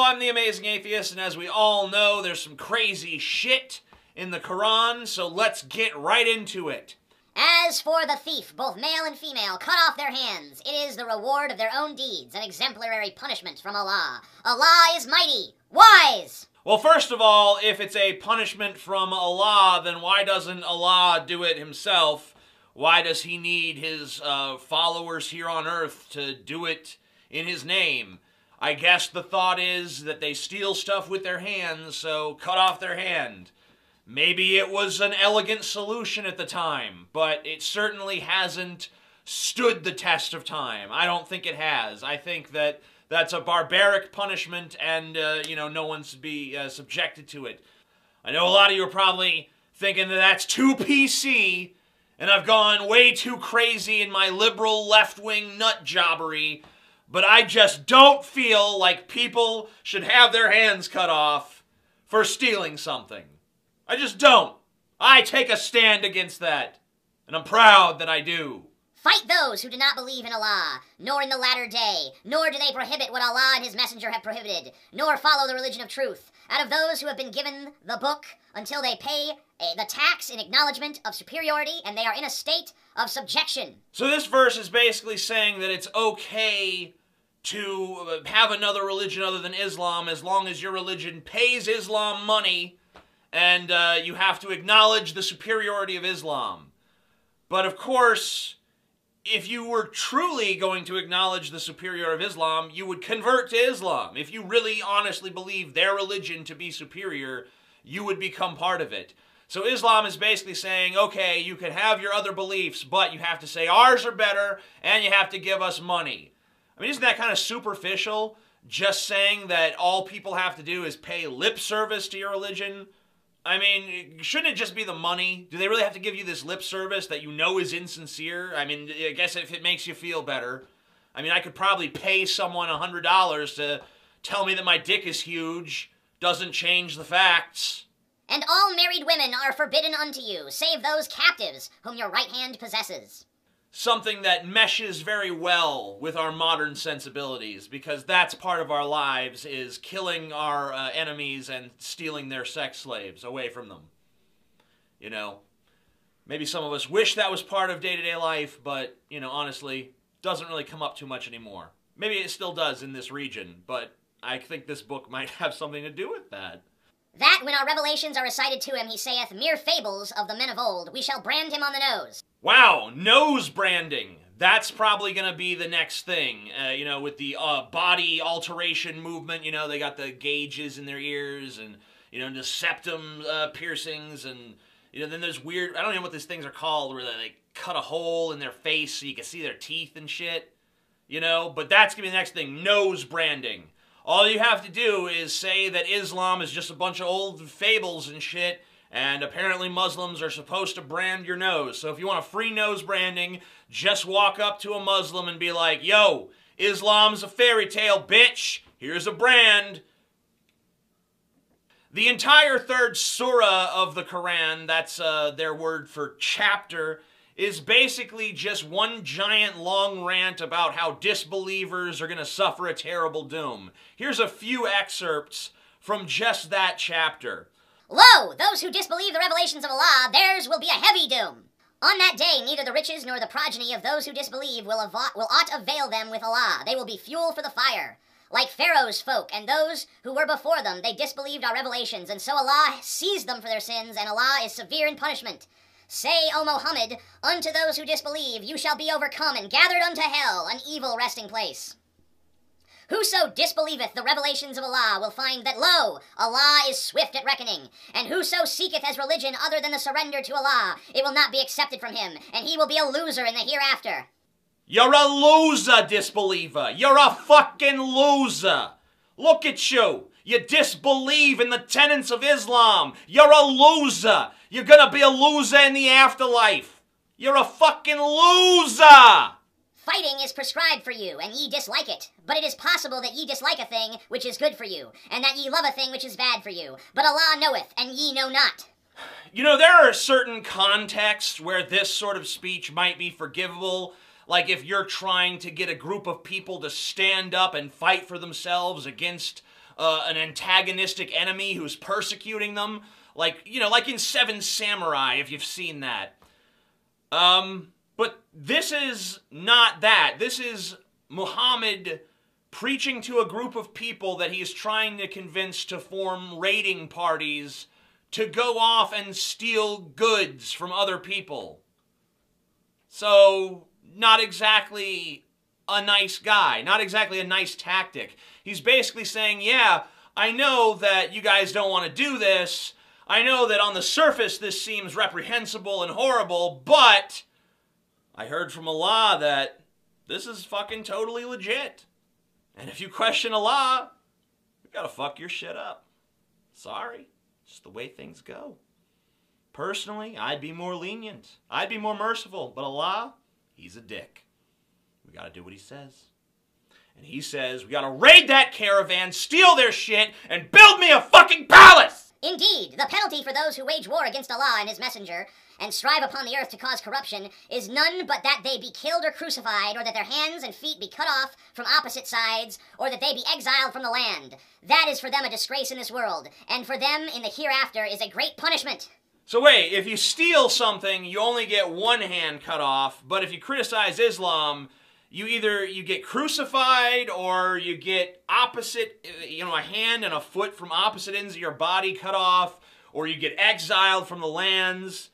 I'm the Amazing Atheist, and as we all know, there's some crazy shit in the Quran, so let's get right into it. As for the thief, both male and female, cut off their hands. It is the reward of their own deeds, an exemplary punishment from Allah. Allah is mighty, wise. Well, first of all, if it's a punishment from Allah, then why doesn't Allah do it himself? Why does he need his followers here on earth to do it in his name? I guess the thought is that they steal stuff with their hands, so cut off their hand. Maybe it was an elegant solution at the time, but it certainly hasn't stood the test of time. I don't think it has. I think that that's a barbaric punishment, and, no one's to be subjected to it. I know a lot of you are probably thinking that that's too PC, and I've gone way too crazy in my liberal left-wing nut jobbery, but I just don't feel like people should have their hands cut off for stealing something. I just don't. I take a stand against that, and I'm proud that I do. Fight those who do not believe in Allah, nor in the latter day, nor do they prohibit what Allah and his messenger have prohibited, nor follow the religion of truth. Out of those who have been given the book until they pay the tax in acknowledgement of superiority, and they are in a state of subjection. So this verse is basically saying that it's okay to have another religion other than Islam as long as your religion pays Islam money, and you have to acknowledge the superiority of Islam. But of course, if you were truly going to acknowledge the superiority of Islam, you would convert to Islam. If you really honestly believe their religion to be superior, you would become part of it. So Islam is basically saying, okay, you can have your other beliefs, but you have to say ours are better, and you have to give us money. I mean, isn't that kind of superficial? Just saying that all people have to do is pay lip service to your religion? I mean, shouldn't it just be the money? Do they really have to give you this lip service that you know is insincere? I mean, I guess if it makes you feel better. I mean, I could probably pay someone $100 to tell me that my dick is huge. Doesn't change the facts. And all married women are forbidden unto you, save those captives whom your right hand possesses. Something that meshes very well with our modern sensibilities, because that's part of our lives, is killing our enemies and stealing their sex slaves away from them. You know, maybe some of us wish that was part of day-to-day life, but, honestly, doesn't really come up too much anymore. Maybe it still does in this region, but I think this book might have something to do with that. That when our revelations are recited to him, he saith, mere fables of the men of old, we shall brand him on the nose. Wow, nose branding. That's probably going to be the next thing. With the body alteration movement, they got the gauges in their ears and, the septum piercings and, then there's weird, I don't know what these things are called, where they cut a hole in their face so you can see their teeth and shit. But that's going to be the next thing, nose branding. All you have to do is say that Islam is just a bunch of old fables and shit, and apparently Muslims are supposed to brand your nose. So if you want a free nose branding, just walk up to a Muslim and be like, yo, Islam's a fairy tale, bitch. Here's a brand. The entire third surah of the Quran, that's their word for chapter, is basically just one giant long rant about how disbelievers are going to suffer a terrible doom. Here's a few excerpts from just that chapter. Lo, those who disbelieve the revelations of Allah, theirs will be a heavy doom. On that day, neither the riches nor the progeny of those who disbelieve will aught avail them with Allah. They will be fuel for the fire. Like Pharaoh's folk and those who were before them, they disbelieved our revelations, and so Allah seized them for their sins, and Allah is severe in punishment. Say, O Muhammad, unto those who disbelieve, you shall be overcome and gathered unto hell, an evil resting place. Whoso disbelieveth the revelations of Allah will find that, lo, Allah is swift at reckoning, and whoso seeketh as religion other than the surrender to Allah, it will not be accepted from him, and he will be a loser in the hereafter. You're a loser, disbeliever. You're a fucking loser. Look at you. You disbelieve in the tenets of Islam. You're a loser. You're gonna be a loser in the afterlife. You're a fucking loser. Fighting is prescribed for you, and ye dislike it. But it is possible that ye dislike a thing which is good for you, and that ye love a thing which is bad for you. But Allah knoweth, and ye know not. There are certain contexts where this sort of speech might be forgivable. Like if you're trying to get a group of people to stand up and fight for themselves against an antagonistic enemy who's persecuting them. Like, you know, like in Seven Samurai, if you've seen that. But this is not that. This is Muhammad preaching to a group of people that he's trying to convince to form raiding parties to go off and steal goods from other people. So, not exactly a nice guy. Not exactly a nice tactic. He's basically saying, yeah, I know that you guys don't want to do this. I know that on the surface this seems reprehensible and horrible, but I heard from Allah that this is fucking totally legit. And if you question Allah, you gotta fuck your shit up. Sorry. Just the way things go. Personally, I'd be more lenient. I'd be more merciful. But Allah, he's a dick. We gotta do what he says. And he says, we gotta raid that caravan, steal their shit, and build me a fucking palace! Indeed, the penalty for those who wage war against Allah and his messenger, and strive upon the earth to cause corruption, is none but that they be killed or crucified, or that their hands and feet be cut off from opposite sides, or that they be exiled from the land. That is for them a disgrace in this world, and for them in the hereafter is a great punishment. So wait, if you steal something, you only get one hand cut off, but if you criticize Islam, you get crucified or you get opposite, a hand and a foot from opposite ends of your body cut off, or you get exiled from the lands.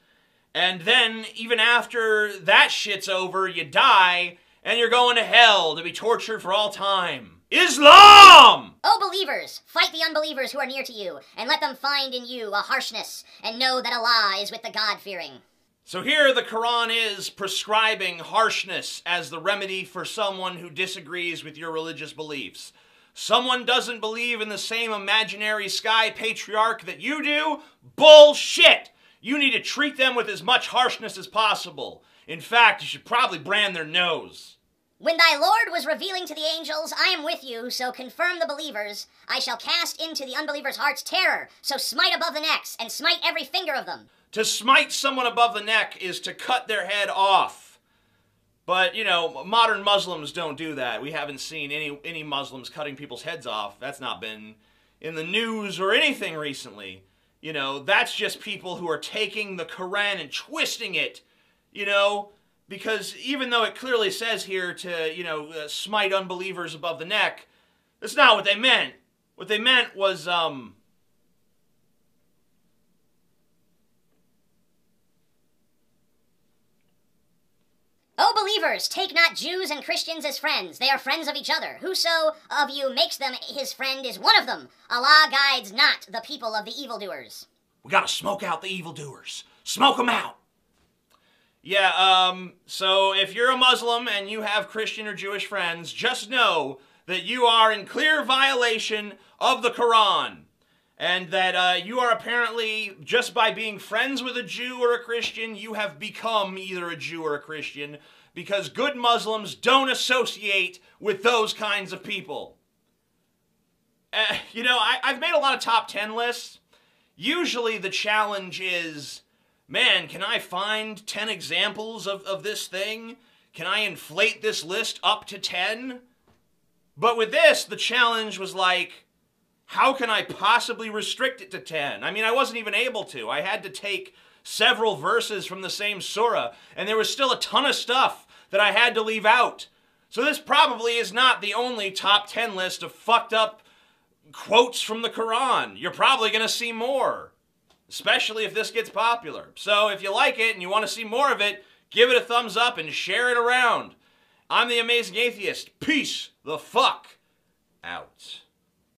And then, even after that shit's over, you die, and you're going to hell to be tortured for all time. Islam! O believers, fight the unbelievers who are near to you, and let them find in you a harshness, and know that Allah is with the God-fearing. So here the Quran is prescribing harshness as the remedy for someone who disagrees with your religious beliefs. Someone doesn't believe in the same imaginary sky patriarch that you do? Bullshit! You need to treat them with as much harshness as possible. In fact, you should probably brand their nose. When thy Lord was revealing to the angels, I am with you, so confirm the believers. I shall cast into the unbelievers' hearts terror, so smite above the necks, and smite every finger of them. To smite someone above the neck is to cut their head off. But, modern Muslims don't do that. We haven't seen any Muslims cutting people's heads off. That's not been in the news or anything recently. That's just people who are taking the Quran and twisting it, because even though it clearly says here to, smite unbelievers above the neck, that's not what they meant. What they meant was, O believers, take not Jews and Christians as friends. They are friends of each other. Whoso of you makes them his friend is one of them. Allah guides not the people of the evildoers. We gotta smoke out the evildoers. Smoke them out. Yeah, so if you're a Muslim and you have Christian or Jewish friends, just know that you are in clear violation of the Quran. And that you are apparently, just by being friends with a Jew or a Christian, you have become either a Jew or a Christian, because good Muslims don't associate with those kinds of people. I've made a lot of top 10 lists. Usually the challenge is, man, can I find 10 examples of this thing? Can I inflate this list up to 10? But with this, the challenge was like, how can I possibly restrict it to 10? I mean, I wasn't even able to. I had to take several verses from the same surah, and there was still a ton of stuff that I had to leave out. So this probably is not the only top 10 list of fucked up quotes from the Quran. You're probably going to see more, especially if this gets popular. So if you like it and you want to see more of it, give it a thumbs up and share it around. I'm the Amazing Atheist. Peace the fuck out.